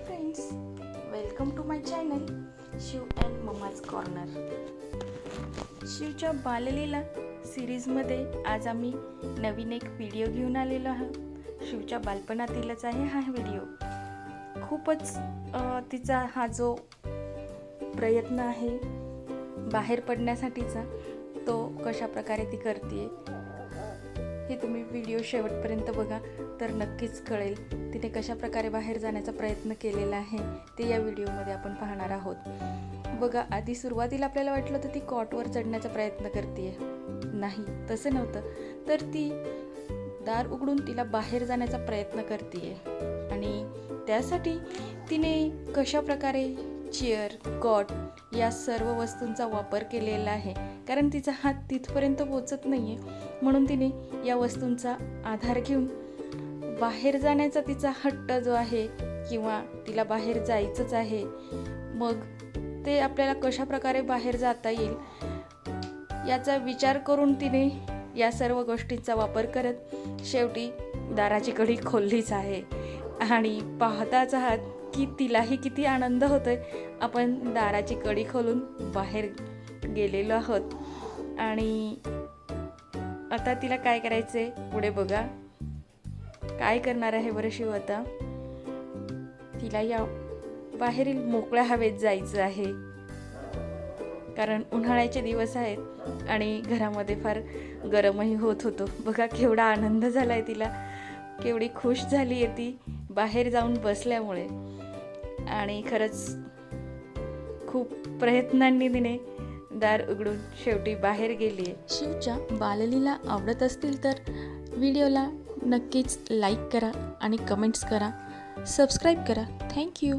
Friends, welcome to my channel Shiv and mamma's corner. शिवच्या बाललीला सिरीजमध्ये आज आम्ही नवीन एक व्हिडिओ घेऊन आलेलो आहोत. शिवच्या बालपणातीलच आहे हा व्हिडिओ. खूपच तिचा हा जो प्रयत्न आहे बाहेर पडण्यासाठीचा, तो कशा प्रकारे ती करते हे तुम्ही व्हिडिओ शेवटपर्यंत बघा तर नक्कीच कळेल तिने कशा प्रकारे बाहेर जाण्याचा प्रयत्न केलेला आहे ते या व्हिडिओमध्ये आपण पाहणार आहोत. बघा, आधी सुरुवातीला आपल्याला वाटलं होतं ती कॉटवर चढण्याचा प्रयत्न करते, नाही तसं नव्हतं. तर ती दार उघडून तिला बाहेर जाण्याचा प्रयत्न करते आणि त्यासाठी तिने कशा प्रकारे चेअर, कॉट या सर्व वस्तूंचा वापर केलेला आहे. कारण तिचा हात तिथपर्यंत पोचत नाही आहे, म्हणून तिने या वस्तूंचा आधार घेऊन बाहेर जाण्याचा तिचा हट्ट जो आहे किंवा तिला बाहेर जायचंच आहे, मग ते आपल्याला कशा प्रकारे बाहेर जाता येईल याचा विचार करून तिने या सर्व गोष्टींचा वापर करत शेवटी दाराची कडी खोललीच आहे. आणि पाहताच आहात की तिलाही किती आनंद होतोय. आपण दाराची कडी खोलून बाहेर गेलेलो आहोत आणि आता तिला काय करायचंय पुढे बघा. काय करणार आहे बरं शिव आता? तिला या बाहेरील मोकळ्या हवेत जायचं आहे, कारण उन्हाळ्याचे दिवस आहेत आणि घरामध्ये फार गरमही होत होतो. बघा केवढा आनंद झालाय तिला, केवढी खुश झाली आहे ती बाहेर जाऊन बसल्यामुळे. आणि खरंच खूप प्रयत्नांनी तिने दार उघडून शेवटी बाहेर गेली आहे. शिवच्या बाललीला आवडत असतील तर व्हिडिओला नक्कीच लाईक करा आणि कमेंट्स करा, सबस्क्राईब करा. थँक्यू.